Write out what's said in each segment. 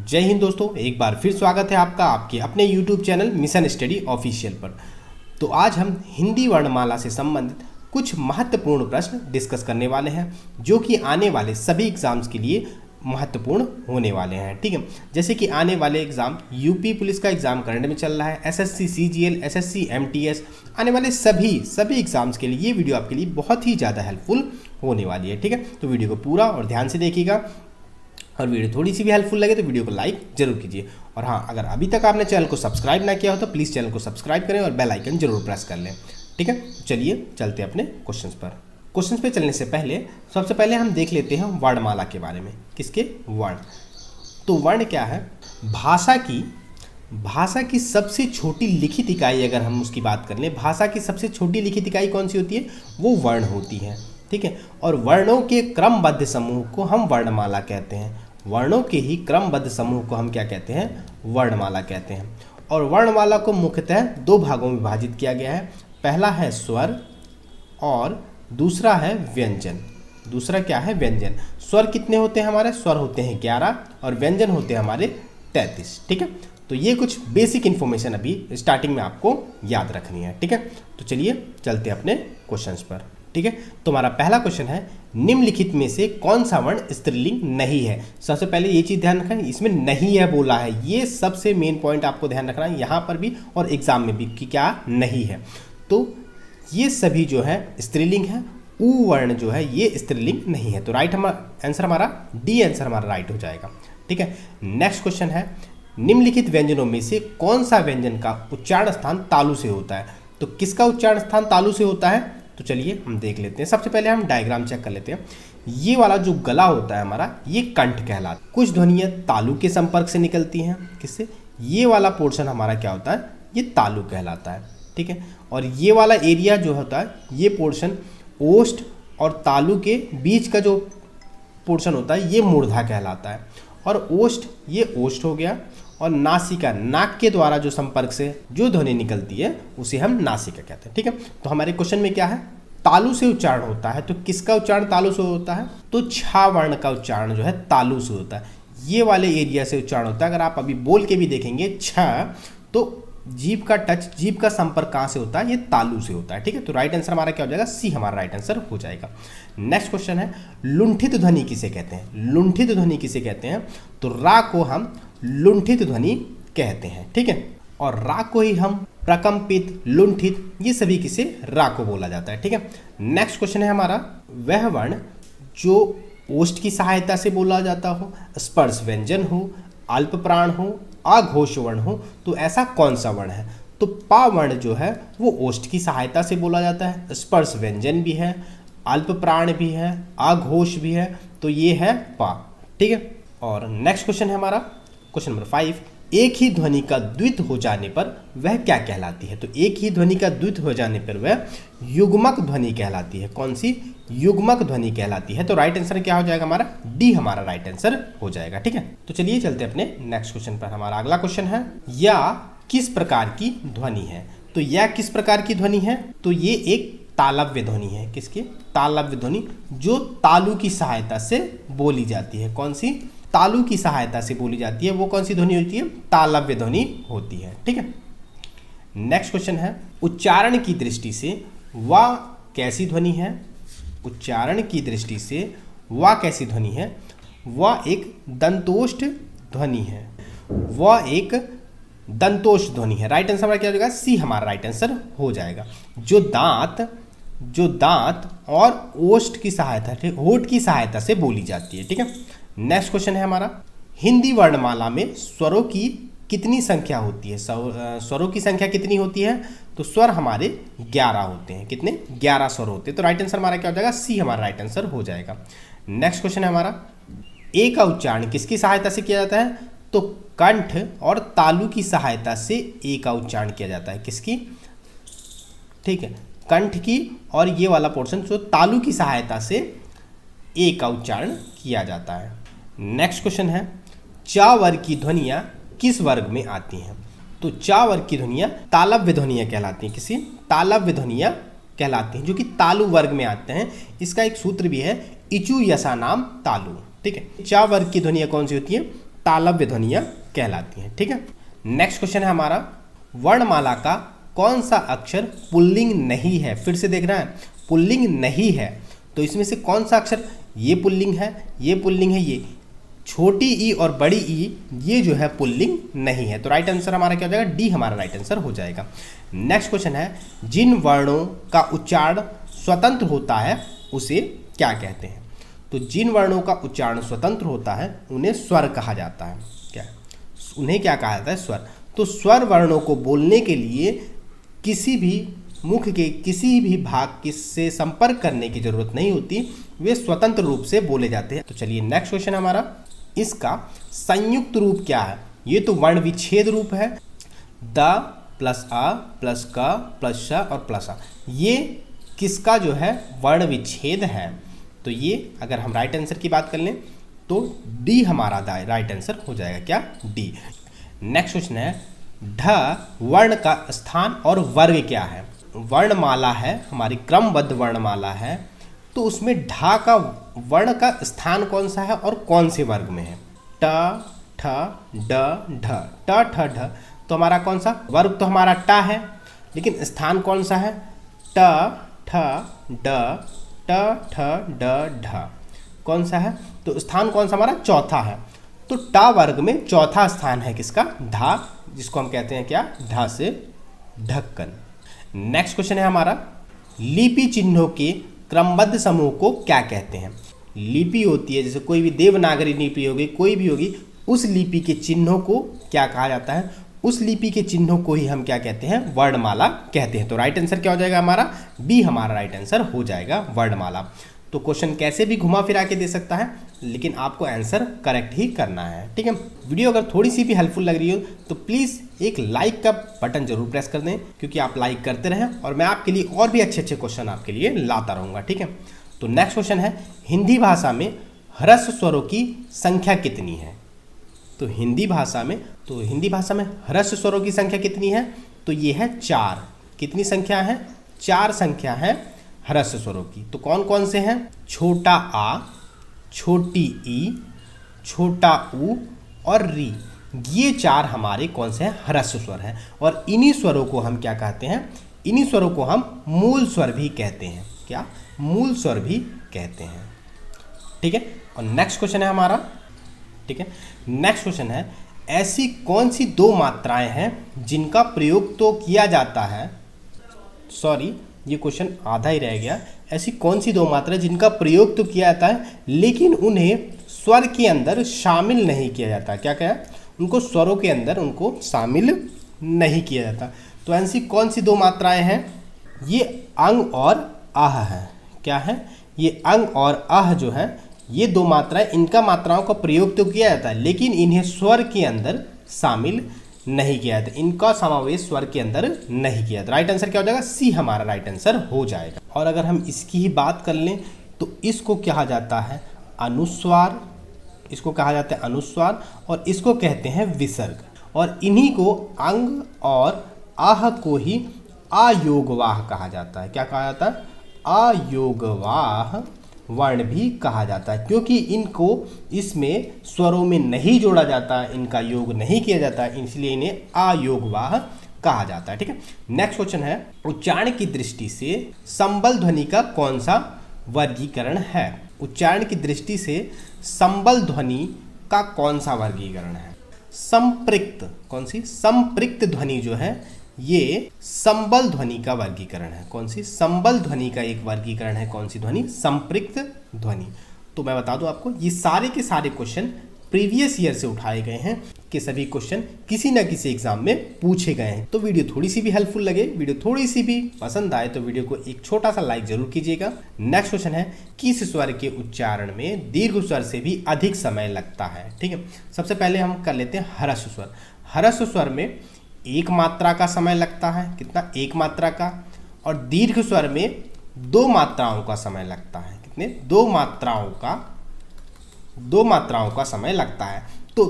जय हिंद दोस्तों, एक बार फिर स्वागत है आपका आपके अपने YouTube channel mission study official पर। तो आज हम हिंदी वर्णमाला से संबंधित कुछ महत्वपूर्ण प्रश्न डिस्कस करने वाले हैं जो कि आने वाले सभी एग्जाम्स के लिए महत्वपूर्ण होने वाले हैं। ठीक है, जैसे कि आने वाले एग्जाम यूपी पुलिस का एग्जाम करंट में चल रहा है, एसएससी सीजीएल, एसएससी एमटीएस, आने वाले सभी एग्जाम्स के लिए ये वीडियो आपके लिए बहुत ही ज़्यादा हेल्पफुल होने वाली है। ठीक है, तो वीडियो को पूरा और ध्यान से देखिएगा और वीडियो थोड़ी सी भी हेल्पफुल लगे तो वीडियो को लाइक जरूर कीजिए। और हाँ, अगर अभी तक आपने चैनल को सब्सक्राइब ना किया हो तो प्लीज़ चैनल को सब्सक्राइब करें और बेल आइकन जरूर प्रेस कर लें। ठीक है, चलिए चलते हैं अपने क्वेश्चंस पर। क्वेश्चंस पे चलने से पहले सबसे पहले हम देख लेते हैं वर्णमाला के बारे में। किसके? वर्ण। तो वर्ण क्या है? भाषा की सबसे छोटी लिखित इकाई, अगर हम उसकी बात कर लें, भाषा की सबसे छोटी लिखित इकाई कौन सी होती है? वो वर्ण होती है। ठीक है, और वर्णों के क्रमबद्ध समूह को हम वर्णमाला कहते हैं। वर्णों के ही क्रमबद्ध समूह को हम क्या कहते हैं? वर्णमाला कहते हैं। और वर्णमाला को मुख्यतः दो भागों में विभाजित किया गया है। पहला है स्वर और दूसरा है व्यंजन। दूसरा क्या है? व्यंजन। स्वर कितने होते हैं हमारे? स्वर होते हैं 11 और व्यंजन होते हैं हमारे 33। ठीक है, तो ये कुछ बेसिक इन्फॉर्मेशन अभी स्टार्टिंग में आपको याद रखनी है। ठीक है, तो चलिए चलते हैं अपने क्वेश्चंस पर। ठीक है, तो हमारा पहला क्वेश्चन है, निम्नलिखित में से कौन सा वर्ण स्त्रीलिंग नहीं है? सबसे पहले ये चीज़ ध्यान रखना, इसमें नहीं है बोला है, ये सबसे मेन पॉइंट आपको ध्यान रखना है यहाँ पर भी और एग्जाम में भी कि क्या नहीं है। तो ये सभी जो है स्त्रीलिंग है, ऊ वर्ण जो है ये स्त्रीलिंग नहीं है। तो राइट आंसर हमारा डी आंसर हमारा राइट हो जाएगा। ठीक है, नेक्स्ट क्वेश्चन है, निम्नलिखित व्यंजनों में से कौन सा व्यंजन का उच्चारण स्थान तालु से होता है? तो किसका उच्चारण स्थान तालु से होता है? तो चलिए हम देख लेते हैं। सबसे पहले हम डायग्राम चेक कर लेते हैं। ये वाला जो गला होता है हमारा, ये कंठ कहलाता है। कुछ ध्वनियाँ तालु के संपर्क से निकलती हैं। किससे? ये वाला पोर्शन हमारा क्या होता है? ये तालु कहलाता है। ठीक है, और ये वाला एरिया जो होता है, ये पोर्शन ओष्ठ और तालु के बीच का जो पोर्शन होता है ये मूर्धा कहलाता है। और ओष्ठ, ये ओष्ठ हो गया, और नासिका, नाक के द्वारा जो संपर्क से जो ध्वनि निकलती है उसे हम नासिका कहते हैं। ठीक है, तो हमारे क्वेश्चन में क्या है? तालु से उच्चारण होता है। तो किसका उच्चारण तालु से होता है? तो छा वर्ण का उच्चारण जो है तालु से होता है। ये वाले एरिया से उच्चारण होता है। अगर आप अभी बोल के भी देखेंगे छ, तो जीभ का टच, जीभ का संपर्क कहाँ से होता है? ये तालु से होता है। ठीक है, तो राइट आंसर हमारा क्या हो जाएगा? सी हमारा राइट आंसर हो जाएगा। नेक्स्ट क्वेश्चन है, लुंठित ध्वनि किसे कहते हैं? लुंठित ध्वनि किसे कहते हैं? तो रा को हम लुंठित ध्वनि कहते हैं। ठीक है, और रा को ही हम प्रकंपित, लुंठित, ये सभी किसे? रा को बोला जाता है। ठीक है, नेक्स्ट क्वेश्चन है हमारा, वह वर्ण जो ओष्ठ की सहायता से बोला जाता हो, स्पर्श व्यंजन हो, अल्प प्राण हो, अघोष वर्ण हो, तो ऐसा कौन सा वर्ण है? तो पा वर्ण जो है वो ओष्ठ की सहायता से बोला जाता है, स्पर्श व्यंजन भी है, अल्प प्राण भी है, अघोष भी है, तो ये है पा। ठीक है, और नेक्स्ट क्वेश्चन है हमारा क्वेश्चन नंबर 5, एक ही ध्वनि का द्वित हो जाने पर वह क्या कहलाती है? तो एक ही ध्वनि का द्वित हो जाने पर वह युग्मक ध्वनि कहलाती है। कौन सी? युग्मक ध्वनि कहलाती है। तो राइट आंसर क्या हो जाएगा हमारा? डी हमारा राइट आंसर हो जाएगा। ठीक है, तो चलिए चलते हैं अपने नेक्स्ट क्वेश्चन पर। हमारा अगला क्वेश्चन है, या किस प्रकार की ध्वनि है? तो या किस प्रकार की ध्वनि है? तो ये एक तालव्य ध्वनि है। किसकी? तालव्य ध्वनि, जो तालु की सहायता से बोली जाती है। कौन सी? तालु की सहायता से बोली जाती है। वो कौन सी ध्वनि होती है? तालव्य ध्वनि होती है। ठीक है, नेक्स्ट क्वेश्चन है, उच्चारण की दृष्टि से वह कैसी ध्वनि है? उच्चारण की दृष्टि से वह कैसी ध्वनि है? वह एक दंतोष्ठ ध्वनि है। वह एक दंतोष्ठ ध्वनि है। राइट आंसर हमारा क्या हो जाएगा? सी हमारा राइट आंसर हो जाएगा। जो दांत और ओष्ठ की सहायता, होठ की सहायता से बोली जाती है। ठीक है, नेक्स्ट क्वेश्चन है हमारा, हिंदी वर्णमाला में स्वरों की कितनी संख्या होती है? स्वरों की संख्या कितनी होती है? तो स्वर हमारे 11 होते हैं। कितने? 11 स्वर होते हैं। तो राइट आंसर हमारा क्या हो जाएगा? सी हमारा राइट आंसर हो जाएगा। नेक्स्ट क्वेश्चन है हमारा, ए का उच्चारण किसकी सहायता से किया जाता है? तो कंठ और तालु की सहायता से ए का उच्चारण किया जाता है। किसकी? ठीक है, कंठ की, और ये वाला पोर्शन जो तालु की सहायता से ए का उच्चारण किया जाता है। नेक्स्ट क्वेश्चन है, चा वर्ग की ध्वनियाँ किस वर्ग में आती हैं? तो चा वर्ग की ध्वनियाँ तालव्य ध्वनियाँ कहलाती हैं। किसी? तालव्य ध्वनियाँ कहलाती हैं, जो कि तालु वर्ग में आते हैं। इसका एक सूत्र भी है, इचु यसा नाम तालु। ठीक है, चा वर्ग की ध्वनियाँ कौन सी होती हैं? तालव्य ध्वनियाँ कहलाती हैं। ठीक है, नेक्स्ट क्वेश्चन है हमारा, वर्णमाला का कौन सा अक्षर पुल्लिंग नहीं है? फिर से देख रहा है, पुल्लिंग नहीं है, तो इसमें से कौन सा अक्षर, ये पुल्लिंग है, ये पुल्लिंग है, ये छोटी ई और बड़ी ई, ये जो है पुल्लिंग नहीं है। तो राइट आंसर हमारा क्या हो जाएगा? डी हमारा राइट आंसर हो जाएगा। नेक्स्ट क्वेश्चन है, जिन वर्णों का उच्चारण स्वतंत्र होता है उसे क्या कहते हैं? तो जिन वर्णों का उच्चारण स्वतंत्र होता है उन्हें स्वर कहा जाता है। क्या, उन्हें क्या कहा जाता है? स्वर। तो स्वर वर्णों को बोलने के लिए किसी भी मुख के किसी भी भाग से संपर्क करने की जरूरत नहीं होती, वे स्वतंत्र रूप से बोले जाते हैं। तो चलिए नेक्स्ट क्वेश्चन हमारा, इसका संयुक्त रूप क्या है? ये तो वर्ण विच्छेद रूप है, द प्लस अ प्लस क प्लस श और प्लस आ, ये किसका जो है वर्ण विच्छेद है? तो ये अगर हम राइट आंसर की बात कर लें तो डी हमारा राइट आंसर हो जाएगा। क्या? डी। नेक्स्ट क्वेश्चन है, ढ वर्ण का स्थान और वर्ग क्या है? वर्णमाला है, हमारी क्रमबद्ध वर्णमाला है, तो उसमें ढ का वर्ण का स्थान कौन सा है और कौन से वर्ग में है? ट ठ ड ढ, ट ठ ढ, तो हमारा कौन सा वर्ग? तो हमारा ट है, लेकिन स्थान कौन सा है? ट ठ ड, ट ठ ड ढ, कौन सा है? तो स्थान कौन सा हमारा? चौथा है। तो ट वर्ग में चौथा स्थान है किसका? ढा, जिसको हम कहते हैं क्या? ढा से ढक्कन। नेक्स्ट क्वेश्चन है हमारा, लिपि चिन्हों के क्रमबद्ध समूह को क्या कहते हैं? लिपि होती है, जैसे कोई भी देवनागरी लिपि होगी, कोई भी होगी, उस लिपि के चिन्हों को क्या कहा जाता है? उस लिपि के चिन्हों को ही हम क्या कहते हैं? वर्णमाला कहते हैं। तो राइट आंसर क्या हो जाएगा हमारा? बी हमारा राइट आंसर हो जाएगा, वर्णमाला। तो क्वेश्चन कैसे भी घुमा फिरा के दे सकता है, लेकिन आपको आंसर करेक्ट ही करना है। ठीक है, वीडियो अगर थोड़ी सी भी हेल्पफुल लग रही हो तो प्लीज़ एक लाइक का बटन जरूर प्रेस कर दें, क्योंकि आप लाइक करते रहें और मैं आपके लिए और भी अच्छे अच्छे क्वेश्चन आपके लिए लाता रहूँगा। ठीक है, तो नेक्स्ट क्वेश्चन है, हिंदी भाषा में ह्रस्व स्वरों की संख्या कितनी है? तो हिंदी भाषा में ह्रस्व स्वरों की संख्या कितनी है? तो ये है 4। कितनी संख्या है? 4 संख्या है ह्रस्व स्वरों की। तो कौन कौन से हैं? छोटा आ, छोटी ई, छोटा ऊ और री, ये 4 हमारे कौन से हैं? ह्रस्व स्वर हैं। और इन्हीं स्वरों को हम क्या कहते हैं? इन्हीं स्वरों को हम मूल स्वर भी कहते हैं। क्या? मूल स्वर भी कहते हैं। ठीक है, और नेक्स्ट क्वेश्चन है हमारा, ठीक है, नेक्स्ट क्वेश्चन है, ऐसी कौन सी 2 मात्राएं हैं जिनका प्रयोग तो किया जाता है, सॉरी ये क्वेश्चन आधा ही रह गया, ऐसी कौन सी 2 मात्राएं जिनका प्रयोग तो किया जाता है लेकिन उन्हें स्वर के अंदर शामिल नहीं किया जाता? क्या क्या? उनको स्वरों के अंदर उनको शामिल नहीं किया जाता। तो ऐसी कौन सी 2 मात्राएं हैं? ये अंग और आह है। क्या है? ये अंग और आह जो है, ये 2 मात्राएं, इनका मात्राओं का प्रयोग तो किया जाता है लेकिन इन्हें स्वर के अंदर शामिल नहीं किया जाता, इनका समावेश स्वर के अंदर नहीं किया जाता। राइट आंसर क्या हो जाएगा? सी हमारा राइट आंसर हो जाएगा। और अगर हम इसकी ही बात कर लें तो इसको कहा जाता है अनुस्वार, इसको कहा जाता है अनुस्वार, और इसको कहते हैं विसर्ग। और इन्हीं को अंग और आह को ही अयोगवाह कहा जाता है। क्या कहा जाता है? अयोगवाह वर्ण भी कहा जाता है, क्योंकि इनको इसमें स्वरों में नहीं जोड़ा जाता, इनका योग नहीं किया जाता, इसलिए इन्हें अयोगवाह कहा जाता है। ठीक है, नेक्स्ट क्वेश्चन है, उच्चारण की दृष्टि से संबल ध्वनि का कौन सा वर्गीकरण है? उच्चारण की दृष्टि से संबल ध्वनि का कौन सा वर्गीकरण है? संपृक्त, कौन सी? संपृक्त ध्वनि जो है ये संबल ध्वनि का वर्गीकरण है। कौन सी? संबल ध्वनि का एक वर्गीकरण है। कौन सी ध्वनि? संपृक्त ध्वनि। तो मैं बता दूं आपको, ये सारे के सारे क्वेश्चन प्रीवियस ईयर से उठाए गए हैं, कि सभी क्वेश्चन किसी न किसी एग्जाम में पूछे गए हैं। तो वीडियो थोड़ी सी भी हेल्पफुल लगे, वीडियो थोड़ी सी भी पसंद आए तो वीडियो को एक छोटा सा लाइक जरूर कीजिएगा। नेक्स्ट क्वेश्चन है, किस स्वर के उच्चारण में दीर्घ स्वर से भी अधिक समय लगता है? ठीक है, सबसे पहले हम कर लेते हैं ह्रस्व स्वर। ह्रस्व स्वर में 1 मात्रा का समय लगता है। कितना? 1 मात्रा का। और दीर्घ स्वर में 2 मात्राओं का समय लगता है। कितने? 2 मात्राओं का समय लगता है। तो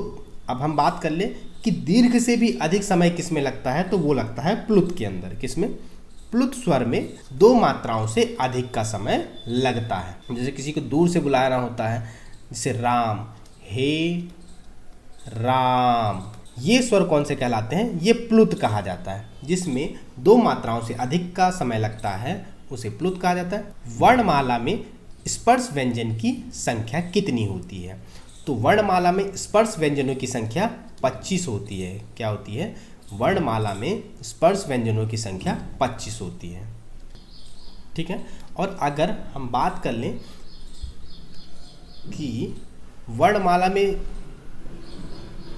अब हम बात कर ले कि दीर्घ से भी अधिक समय किस में लगता है, तो वो लगता है प्लुत के अंदर। किसमें? प्लुत स्वर में 2 मात्राओं से अधिक का समय लगता है। जैसे किसी को दूर से बुलाना होता है, जैसे राम, हे राम। ये स्वर कौन से कहलाते हैं? ये प्लुत कहा जाता है। जिसमें दो मात्राओं से अधिक का समय लगता है उसे प्लुत कहा जाता है। वर्णमाला में स्पर्श व्यंजन की संख्या कितनी होती है? तो वर्णमाला में स्पर्श व्यंजनों की संख्या 25 होती है। क्या होती है? वर्णमाला में स्पर्श व्यंजनों की संख्या 25 होती है। ठीक है। और अगर हम बात कर लें कि वर्णमाला में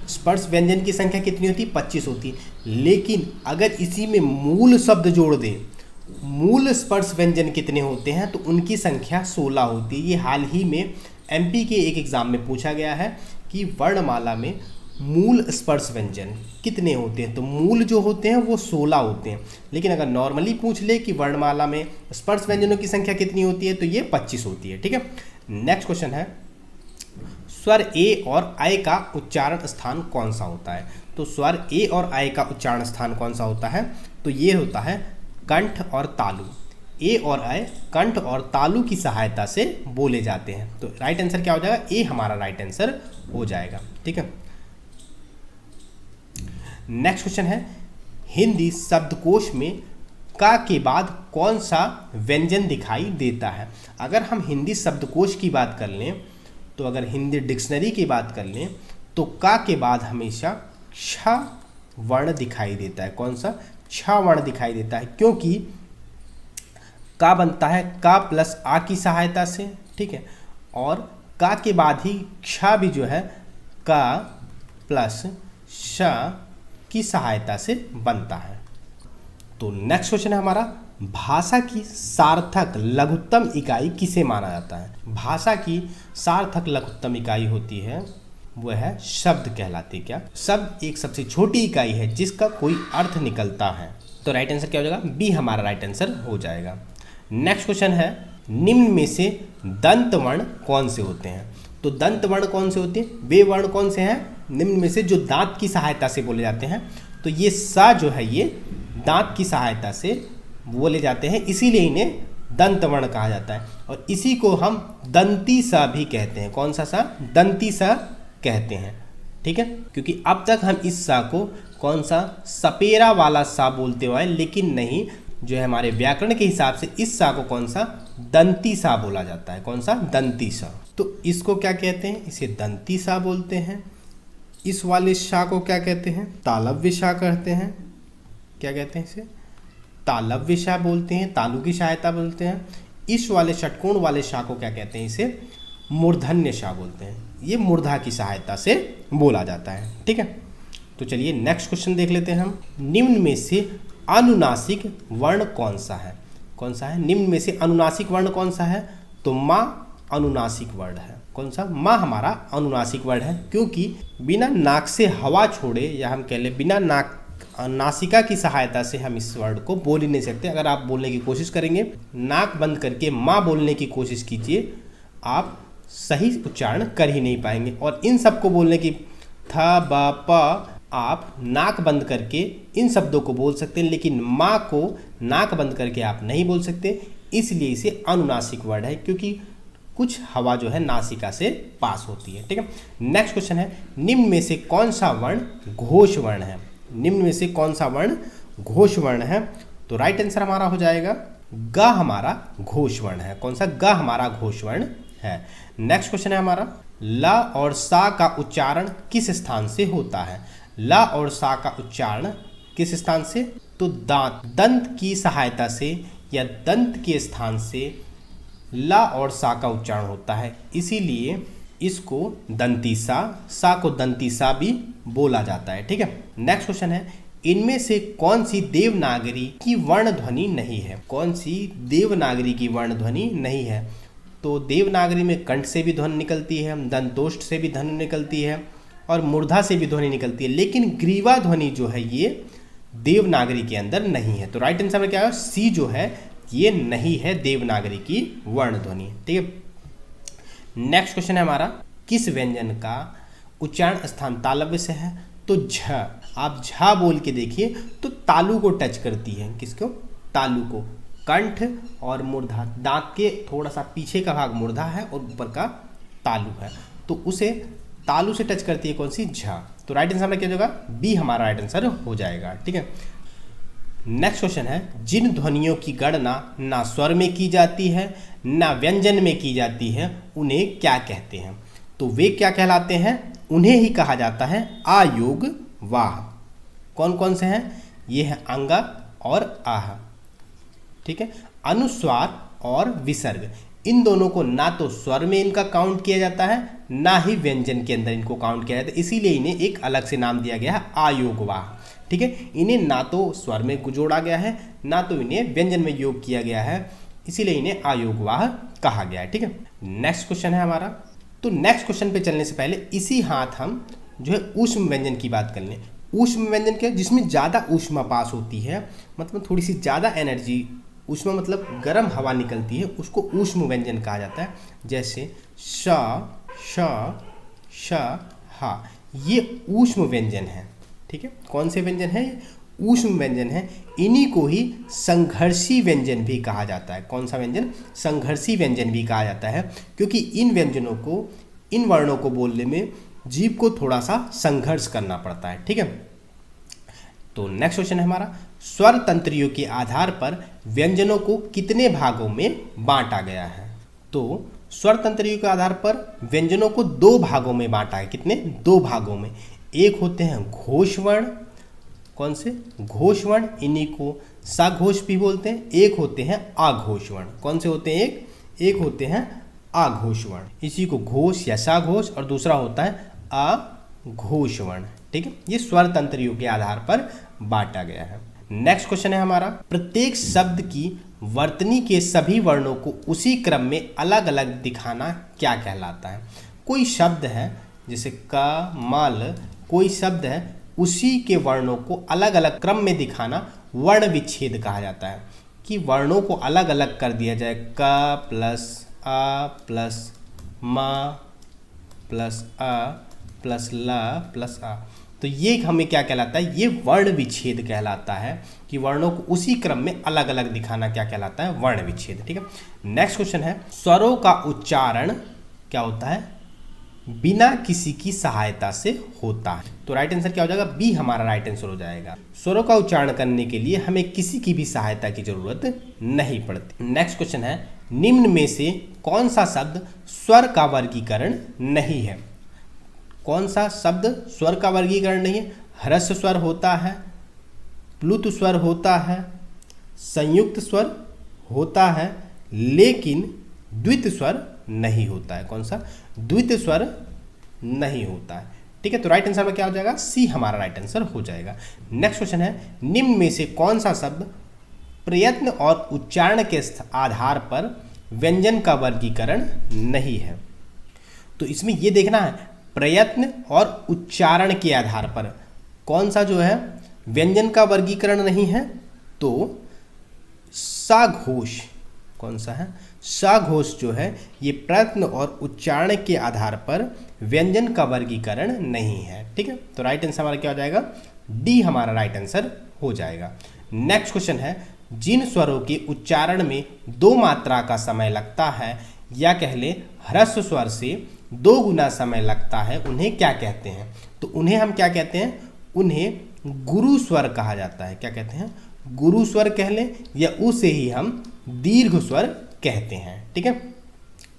स्पर्श व्यंजन की संख्या कितनी होती है? 25 होती है। लेकिन अगर इसी में मूल शब्द जोड़ दें, मूल स्पर्श व्यंजन कितने होते हैं, तो उनकी संख्या 16 होती है। ये हाल ही में एमपी के एक एग्जाम में पूछा गया है कि वर्णमाला में मूल स्पर्श व्यंजन कितने होते हैं, तो मूल जो होते हैं वो 16 होते हैं। लेकिन अगर नॉर्मली पूछ ले कि वर्णमाला में स्पर्श व्यंजनों की संख्या कितनी होती है, तो ये 25 होती है। ठीक है। नेक्स्ट क्वेश्चन है, स्वर ए और आय का उच्चारण स्थान कौन सा होता है? तो स्वर ए और आय का उच्चारण स्थान कौन सा होता है? तो ये होता है कंठ और तालु। ए और आय कंठ और तालु की सहायता से बोले जाते हैं। तो राइट आंसर क्या हो जाएगा? ए हमारा राइट आंसर हो जाएगा। ठीक है। नेक्स्ट क्वेश्चन है, हिंदी शब्दकोश में का के बाद कौन सा व्यंजन दिखाई देता है? अगर हम हिंदी शब्दकोश की बात कर लें, तो अगर हिंदी डिक्शनरी की बात कर लें, तो का के बाद हमेशा छ वर्ण दिखाई देता है। कौन सा? छ वर्ण दिखाई देता है, क्योंकि का बनता है का प्लस आ की सहायता से। ठीक है। और का के बाद ही क्ष भी जो है का प्लस श की सहायता से बनता है। तो नेक्स्ट क्वेश्चन है हमारा, भाषा की सार्थक लघुत्तम इकाई किसे माना जाता है? भाषा की सार्थक लघुत्तम इकाई होती है, वो है शब्द कहलाती है। क्या? शब्द एक सबसे छोटी इकाई है जिसका कोई अर्थ निकलता है। तो राइट आंसर क्या हो जाएगा? बी हमारा राइट आंसर हो जाएगा। नेक्स्ट क्वेश्चन है, निम्न में से दंत वर्ण कौन से होते हैं? तो दंत वर्ण कौन से होते हैं? वे वर्ण कौन से हैं निम्न में से जो दांत की सहायता से बोले जाते हैं? तो ये सा जो है ये दांत की सहायता से बोले जाते हैं, इसीलिए इन्हें दंत वर्ण कहा जाता है। और इसी को हम दंती सा भी कहते हैं। कौन सा सा? दंती सा कहते हैं। ठीक है। क्योंकि अब तक हम इस सा को कौन सा सपेरा वाला सा बोलते हुए, लेकिन नहीं, जो है हमारे व्याकरण के हिसाब से इस सा को कौन सा दंती सा बोला जाता है। कौन सा? दंती सा। तो इसको क्या कहते हैं? इसे दंती सा बोलते हैं। इस वाले शा को क्या कहते हैं? तालव्य शा कहते हैं। क्या कहते हैं? इसे तालव्य शा बोलते हैं, तालु की सहायता बोलते हैं। इस वाले षटकोण वाले शा को क्या कहते हैं? इसे मूर्धन्य शा बोलते हैं। ये मूर्धा की सहायता से बोला जाता है। ठीक है। तो चलिए नेक्स्ट क्वेश्चन देख लेते हैं हम। निम्न में से अनुनासिक वर्ण कौन सा है? कौन सा है? निम्न में से अनुनासिक वर्ण कौन सा है? तो माँ अनुनासिक वर्ण है। कौन सा? माँ हमारा अनुनासिक वर्ण है, क्योंकि बिना नाक से हवा छोड़े, या हम कह लें बिना नासिका की सहायता से हम इस वर्ड को बोल ही नहीं सकते। अगर आप बोलने की कोशिश करेंगे, नाक बंद करके माँ बोलने की कोशिश कीजिए, आप सही उच्चारण कर ही नहीं पाएंगे। और इन सबको बोलने की थ ब प आप नाक बंद करके इन शब्दों को बोल सकते हैं, लेकिन माँ को नाक बंद करके आप नहीं बोल सकते, इसलिए इसे अनुनासिक वर्ड है, क्योंकि कुछ हवा जो है नासिका से पास होती है। ठीक है। नेक्स्ट क्वेश्चन है, निम्न में से कौन सा वर्ण घोष वर्ण है? निम्न में से कौन सा वर्ण घोष वर्ण है? तो राइट आंसर हमारा हो जाएगा ग हमारा घोष वर्ण है। कौन सा? ग हमारा घोष वर्ण है। नेक्स्ट क्वेश्चन है हमारा, ल और सा का उच्चारण किस स्थान से होता है? ल और सा का उच्चारण किस स्थान से? तो दंत की सहायता से या दंत के स्थान से ल और सा का उच्चारण होता है, इसीलिए इसको दंती सा को दंती सा भी बोला जाता है। ठीक है। नेक्स्ट क्वेश्चन है, इनमें से कौन सी देवनागरी की वर्ण ध्वनि नहीं है? कौन सी देवनागरी की वर्ण ध्वनि नहीं है? तो देवनागरी में कंठ से भी ध्वनि निकलती है, दंतोष्ठ से भी ध्वनि निकलती है और मूर्धा से भी ध्वनि निकलती है, लेकिन ग्रीवा ध्वनि जो है ये देवनागरी के अंदर नहीं है। तो राइट आंसर में क्या है? सी जो है ये नहीं है देवनागरी की वर्ण ध्वनि। ठीक है। नेक्स्ट क्वेश्चन है हमारा, किस व्यंजन का उच्चारण स्थान तालव्य से है? तो झ। आप झ बोल के देखिए तो तालु को टच करती है। किसको? तालु को। कंठ और मूर्धा, दांत के थोड़ा सा पीछे का भाग मूर्धा है और ऊपर का तालु है, तो उसे तालु से टच करती है कौन सी, झ। तो राइट आंसर हमारा क्या हो जाएगा, बी हमारा राइट आंसर हो जाएगा। ठीक है, नेक्स्ट क्वेश्चन है, जिन ध्वनियों की गणना ना स्वर में की जाती है ना व्यंजन में की जाती है उन्हें क्या कहते हैं। तो वे क्या कहलाते हैं, उन्हें ही कहा जाता है आयोग वाह। कौन कौन से हैं, ये है अंगा और आह। ठीक है, अनुस्वार और विसर्ग, इन दोनों को ना तो स्वर में इनका काउंट किया जाता है ना ही व्यंजन के अंदर इनको काउंट किया जाता है, इसीलिए इन्हें एक अलग से नाम दिया गया है आयोगवाह। ठीक है, इन्हें ना तो स्वर में जोड़ा गया है ना तो इन्हें व्यंजन में योग किया गया है, इसीलिए इन्हें आयोगवाह कहा गया है। ठीक है, नेक्स्ट क्वेश्चन है हमारा। तो नेक्स्ट क्वेश्चन पे चलने से पहले इसी हाथ हम जो है ऊष्म व्यंजन की बात कर लें। ऊष्म व्यंजन क्या, जिसमें ज़्यादा ऊष्मा पास होती है, मतलब थोड़ी सी ज़्यादा एनर्जी, ऊष्मा मतलब गर्म हवा निकलती है, उसको ऊष्म व्यंजन कहा जाता है। जैसे श, श, श, हा, ये ऊष्म व्यंजन है। ठीक है, कौन से व्यंजन है, ऊष्म व्यंजन है। इन्हीं को ही संघर्षी व्यंजन भी कहा जाता है। कौन सा व्यंजन, संघर्षी व्यंजन भी कहा जाता है, क्योंकि इन व्यंजनों को, इन वर्णों को बोलने में जीभ को थोड़ा सा संघर्ष करना पड़ता है। ठीक है, तो नेक्स्ट क्वेश्चन है हमारा, स्वर तंत्रियों के आधार पर व्यंजनों को कितने भागों में बांटा गया है। तो स्वर तंत्रियों के आधार पर व्यंजनों को दो भागों में बांटा है। कितने, दो भागों में। एक होते हैं घोषवर्ण, कौन से, घोषवर्ण, इन्हीं को साघोष भी बोलते हैं। एक होते हैं आघोषवर्ण, कौन से होते हैं, एक होते हैं आघोषवर्ण, इसी को घोष या साघोष, और दूसरा होता है आघोषवर्ण। ठीक है, ये स्वर तंत्रियों के आधार पर बांटा गया है। नेक्स्ट क्वेश्चन है हमारा, प्रत्येक शब्द की वर्तनी के सभी वर्णों को उसी क्रम में अलग अलग दिखाना क्या कहलाता है। कोई शब्द है जैसे क, मल, कोई शब्द है, उसी के वर्णों को अलग अलग क्रम में दिखाना वर्ण विच्छेद कहा जाता है। कि वर्णों को अलग अलग कर दिया जाए, क प्लस अ प्लस म प्लस अ प्लस ल प्लस आ, तो ये हमें क्या कहलाता है, ये वर्ण विच्छेद कहलाता है। कि वर्णों को उसी क्रम में अलग अलग दिखाना क्या कहलाता है, वर्ण विच्छेद। ठीक है, नेक्स्ट क्वेश्चन है, स्वरों का उच्चारण क्या होता है, बिना किसी की सहायता से होता है। तो राइट आंसर क्या हो जाएगा, बी हमारा राइट आंसर हो जाएगा। स्वरों का उच्चारण करने के लिए हमें किसी की भी सहायता की जरूरत नहीं पड़ती। नेक्स्ट क्वेश्चन है, निम्न में से कौन सा शब्द स्वर का वर्गीकरण नहीं है। कौन सा शब्द स्वर का वर्गीकरण नहीं है, ह्रस्व स्वर होता है, प्लुत स्वर होता है, संयुक्त स्वर होता है, लेकिन द्वित स्वर नहीं होता है। कौन सा, द्वित स्वर नहीं होता है। ठीक है, तो राइट आंसर में क्या हो जाएगा, सी हमारा राइट आंसर हो जाएगा। नेक्स्ट क्वेश्चन है, निम्न में से कौन सा शब्द प्रयत्न और उच्चारण के आधार पर व्यंजन का वर्गीकरण नहीं है। तो इसमें यह देखना है, प्रयत्न और उच्चारण के आधार पर कौन सा जो है व्यंजन का वर्गीकरण नहीं है। तो साघोष, कौन सा है, साघोष जो है ये प्रयत्न और उच्चारण के आधार पर व्यंजन का वर्गीकरण नहीं है। ठीक है, तो राइट आंसर हमारा क्या हो जाएगा, डी हमारा राइट आंसर हो जाएगा। नेक्स्ट क्वेश्चन है, जिन स्वरों के उच्चारण में दो मात्रा का समय लगता है, या कह ले ह्रस्व स्वर से 2 गुना समय लगता है, उन्हें क्या कहते हैं। तो उन्हें हम क्या कहते हैं, उन्हें गुरु स्वर कहा जाता है। क्या कहते हैं, गुरु स्वर कह लें, या उसे ही हम दीर्घ स्वर कहते हैं। ठीक है,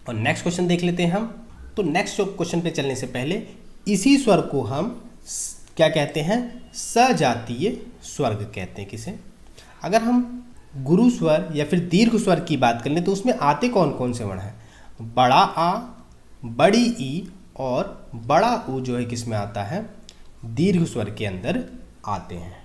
और नेक्स्ट क्वेश्चन देख लेते हैं हम। तो नेक्स्ट क्वेश्चन पे चलने से पहले इसी स्वर को हम क्या कहते हैं, सजातीय स्वर्ग कहते हैं। किसे, अगर हम गुरु स्वर या फिर दीर्घ स्वर की बात कर लें तो उसमें आते कौन कौन से वर्ण हैं, बड़ा आ, बड़ी ई और बड़ा ऊ जो है किस में आता है, दीर्घ स्वर के अंदर आते हैं।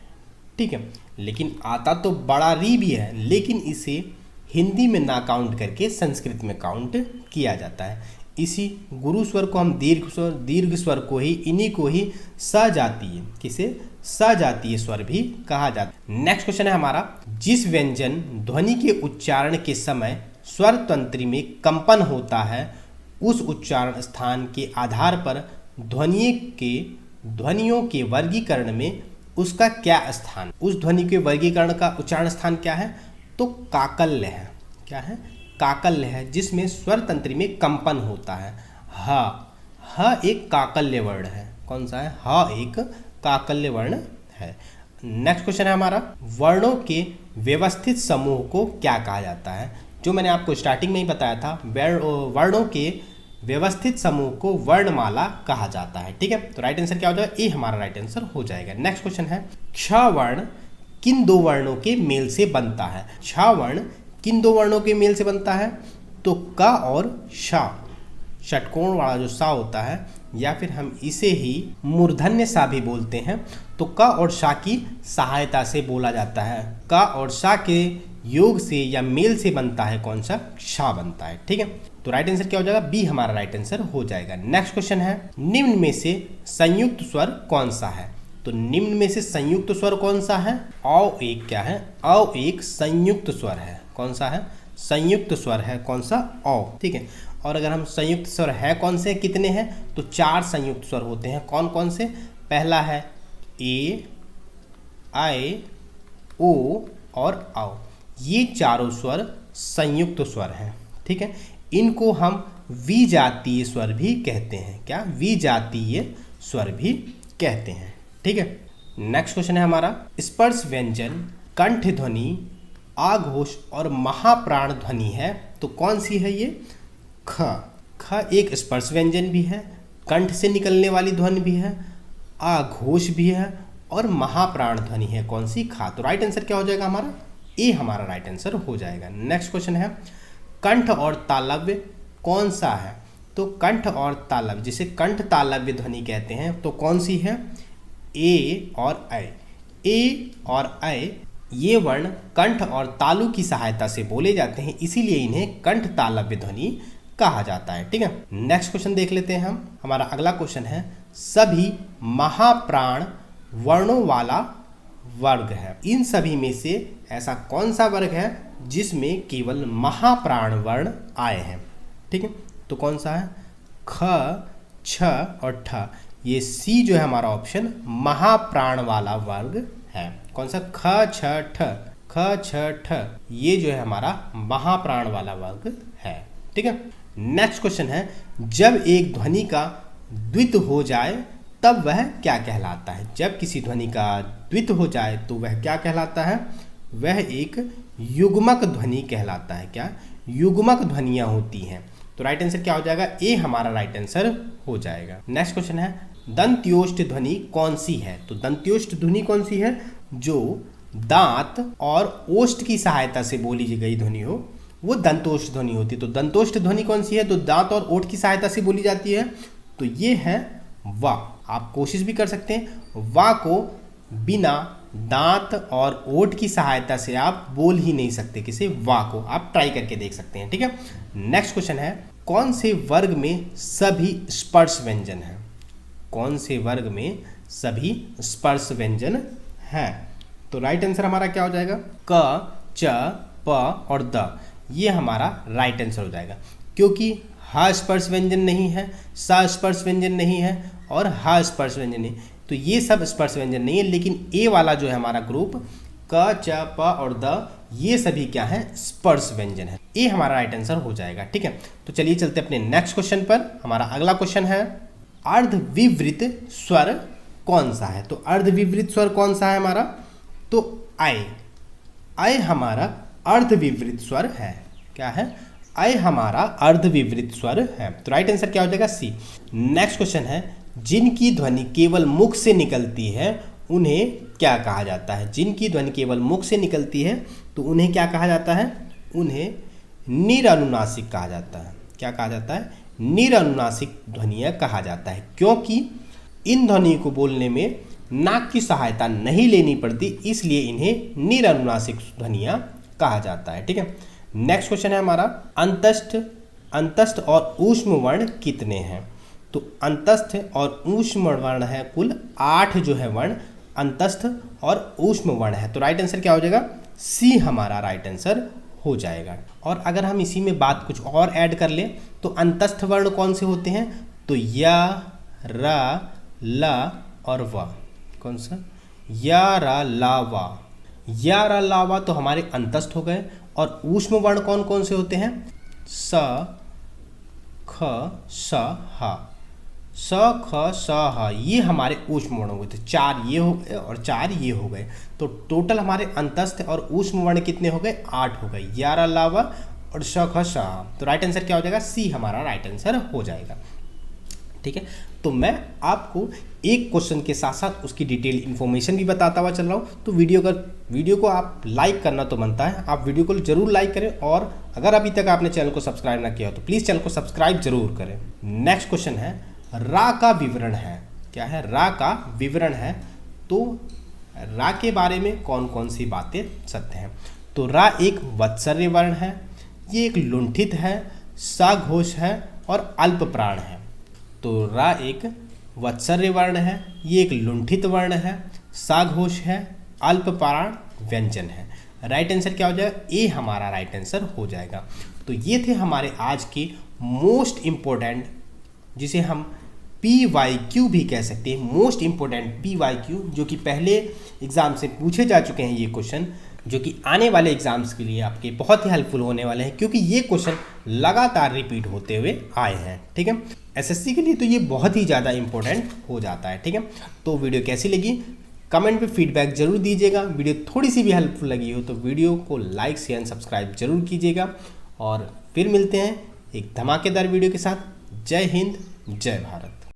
ठीक है, लेकिन आता तो बड़ा री भी है, लेकिन इसे हिंदी में ना काउंट करके संस्कृत में काउंट किया जाता है। इसी गुरु स्वर को हम दीर्घ स्वर को ही, इन्हीं को ही सजातीय, किसे, सजातीय स्वर भी कहा जाता है। नेक्स्ट क्वेश्चन है हमारा, जिस व्यंजन ध्वनि के उच्चारण के समय स्वर तंत्री में कंपन होता है, उस उच्चारण स्थान के आधार पर ध्वनियों के वर्गीकरण में उसका क्या स्थान, उस ध्वनि के वर्गीकरण का उच्चारण स्थान क्या है, तो काकल्य है। क्या है, काकल्य है, जिसमें स्वर तंत्री में कंपन होता है। ह, ह एक काकल्य वर्ण है। कौन सा है? ह एक काकल्य वर्ण है। नेक्स्ट क्वेश्चन है हमारा, वर्णों के व्यवस्थित समूह को क्या कहा जाता है? जो मैंने आपको स्टार्टिंग में ही बताया था, वर्णों के व्यवस्थित समूह को वर्णमाला कहा जाता है। ठीक है, तो राइट आंसर क्या हो जाएगा? ए हमारा राइट आंसर हो जाएगा। नेक्स्ट क्वेश्चन है, क्ष वर्ण किन दो वर्णों के मेल से बनता है? क्ष वर्ण किन दो वर्णों के मेल से बनता है? तो क और श, षटकोण वाला जो सा होता है, या फिर हम इसे ही मूर्धन्य सा भी बोलते हैं, तो क और श की सहायता से बोला जाता है। क और श के योग से या मेल से बनता है कौन सा? क्ष बनता है। ठीक है, तो राइट आंसर क्या हो जाएगा? बी हमारा राइट आंसर हो जाएगा। नेक्स्ट क्वेश्चन है, निम्न में से संयुक्त स्वर कौन सा है? तो निम्न में से संयुक्त स्वर कौन सा है? औ एक क्या है? औ एक संयुक्त स्वर है। कौन सा है? संयुक्त स्वर है। कौन सा? औ। ठीक है, और अगर हम संयुक्त स्वर है कौन से, कितने हैं? तो 4 संयुक्त स्वर होते हैं। कौन कौन से? पहला है ए, आई, ओ और औ। ये चारों स्वर संयुक्त स्वर हैं। ठीक है, इनको हम विजातीय स्वर भी कहते हैं। क्या? विजातीय स्वर भी कहते हैं। ठीक है, नेक्स्ट क्वेश्चन है हमारा, स्पर्श व्यंजन कंठ ध्वनि, आघोष और महाप्राण ध्वनि है, तो कौन सी है ये? ख। ख एक स्पर्श व्यंजन भी है, कंठ से निकलने वाली ध्वनि भी है, आघोष भी है और महाप्राण ध्वनि है। कौन सी? खा। तो राइट आंसर क्या हो जाएगा हमारा? ए हमारा राइट आंसर हो जाएगा। नेक्स्ट क्वेश्चन है, कंठ और तालव्य कौन सा है? तो कंठ और तालव्य, जिसे कंठ तालव्य ध्वनि कहते हैं, तो कौन सी है? ए और ऐ। ए और ऐ ये वर्ण कंठ और तालु की सहायता से बोले जाते हैं, इसीलिए इन्हें कंठ तालव्य ध्वनि कहा जाता है। ठीक है, नेक्स्ट क्वेश्चन देख लेते हैं हम। हमारा अगला क्वेश्चन है, सभी महाप्राण वर्णों वाला वर्ग है। इन सभी में से ऐसा कौन सा वर्ग है जिसमें केवल महाप्राण वर्ण आए हैं? ठीक है, तो कौन सा है? ख, छ और ठ। ये सी जो है हमारा ऑप्शन महाप्राण वाला वर्ग है। कौन सा? ख, छ, ठ। ख, छ, ठ ये जो है हमारा महाप्राण वाला वर्ग है। ठीक है, नेक्स्ट क्वेश्चन है, जब एक ध्वनि का द्वित हो जाए तब वह क्या कहलाता है? जब किसी ध्वनि का द्वित हो जाए तो वह क्या कहलाता है? वह एक युग्मक ध्वनि कहलाता है। क्या? युग्मक ध्वनियां होती हैं। तो राइट आंसर क्या हो जाएगा? ए हमारा राइट आंसर हो जाएगा। नेक्स्ट क्वेश्चन है, दंत्योष्ठ ध्वनि कौन सी है? तो दंत्योष्ठ ध्वनि कौन सी है? जो दांत और ओष्ठ की सहायता से बोली गई ध्वनि हो, वो दंतोष्ठ ध्वनि होती है। तो दंतोष्ठ ध्वनि कौन सी है? तो दांत और ओठ की सहायता से बोली जाती है, तो ये है वा। आप कोशिश भी कर सकते हैं, वा को बिना दांत और ओठ की सहायता से आप बोल ही नहीं सकते। किसे? वा को। आप ट्राई करके देख सकते हैं। ठीक है, नेक्स्ट क्वेश्चन है, कौन से वर्ग में सभी स्पर्श व्यंजन हैं? कौन से वर्ग में सभी स्पर्श व्यंजन हैं? तो राइट आंसर हमारा क्या हो जाएगा? क, च, प और द। ये हमारा राइट आंसर हो जाएगा, क्योंकि ह स्पर्श व्यंजन नहीं है, स स्पर्श व्यंजन नहीं है और ह स्पर्श व्यंजन नहीं, तो ये सब स्पर्श व्यंजन नहीं है। लेकिन ए वाला जो है हमारा ग्रुप, क, च, प और द, ये सभी क्या है? स्पर्श व्यंजन है। ए हमारा राइट आंसर हो जाएगा। ठीक है, तो चलिए चलते अपने नेक्स्ट क्वेश्चन पर। हमारा अगला क्वेश्चन है, अर्धविवृत स्वर कौन सा है? तो अर्धविवृत स्वर कौन सा है हमारा? तो आय। आय हमारा अर्धविवृत स्वर है। क्या है? आय हमारा अर्धविवृत स्वर है। तो राइट आंसर क्या हो जाएगा? सी। नेक्स्ट क्वेश्चन है, जिनकी ध्वनि केवल मुख से निकलती है उन्हें क्या कहा जाता है? जिनकी ध्वनि केवल मुख से निकलती है तो उन्हें क्या कहा जाता है? उन्हें निरनुनासिक कहा जाता है। क्या कहा जाता है? निरनुनासिक ध्वनियाँ कहा जाता है, क्योंकि इन ध्वनि को बोलने में नाक की सहायता नहीं लेनी पड़ती, इसलिए इन्हें निरनुनासिक ध्वनियाँ कहा जाता है। ठीक है, नेक्स्ट क्वेश्चन है हमारा, अंतस्थ और ऊष्म वर्ण कितने हैं? तो अंतस्थ और ऊष्म वर्ण है कुल 8 जो है वर्ण अंतस्थ और ऊष्म वर्ण है। तो राइट आंसर क्या हो जाएगा? सी हमारा राइट आंसर हो जाएगा। और अगर हम इसी में बात कुछ और ऐड कर लें तो अंतस्थ वर्ण कौन से होते हैं? तो या, र, ल और व। कौन सा? या, र, ला, वा। या, र, ला, वा तो हमारे अंतस्थ हो गए। और ऊष्म वर्ण कौन कौन से होते हैं? स, ख, स, ह। स ख स ह ये हमारे ऊष्म वर्ण हो गए, तो 4 ये हो गए और 4 ये हो गए। तो टोटल हमारे अंतस्थ और ऊष्म वर्ण कितने हो गए? 8 हो गए, 11 लावा और स ख स ह। तो राइट आंसर क्या हो जाएगा? सी हमारा राइट आंसर हो जाएगा। ठीक है, तो मैं आपको एक क्वेश्चन के साथ साथ उसकी डिटेल इन्फॉर्मेशन भी बताता हुआ चल रहा हूँ। तो वीडियो को आप लाइक करना तो बनता है, आप वीडियो को जरूर लाइक करें, और अगर अभी तक आपने चैनल को सब्सक्राइब ना किया हो तो प्लीज़ चैनल को सब्सक्राइब जरूर करें। नेक्स्ट क्वेश्चन है, रा का विवरण है। क्या है? रा का विवरण है। तो रा के बारे में कौन कौन सी बातें सत्य हैं? तो रा एक वत्सर्य वर्ण है, ये एक लुंठित है, सघोष है और अल्प प्राण है। तो रा एक वत्सर्य वर्ण है, ये एक लुंठित वर्ण है, सघोष है, अल्प प्राण व्यंजन है। राइट आंसर क्या हो जाएगा? ए हमारा राइट आंसर हो जाएगा। तो ये थे हमारे आज के मोस्ट इम्पोर्टेंट, जिसे हम PYQ भी कह सकते हैं, मोस्ट इम्पोर्टेंट PYQ, जो कि पहले एग्जाम से पूछे जा चुके हैं। ये क्वेश्चन जो कि आने वाले एग्जाम्स के लिए आपके बहुत ही हेल्पफुल होने वाले हैं, क्योंकि ये क्वेश्चन लगातार रिपीट होते हुए आए हैं। ठीक है, SSC के लिए तो ये बहुत ही ज़्यादा इंपॉर्टेंट हो जाता है। ठीक है, तो वीडियो कैसी लगी कमेंट पे फीडबैक जरूर दीजिएगा। वीडियो थोड़ी सी भी हेल्पफुल लगी हो तो वीडियो को लाइक शेयर एंड सब्सक्राइब जरूर कीजिएगा, और फिर मिलते हैं एक धमाकेदार वीडियो के साथ। जय हिंद, जय भारत।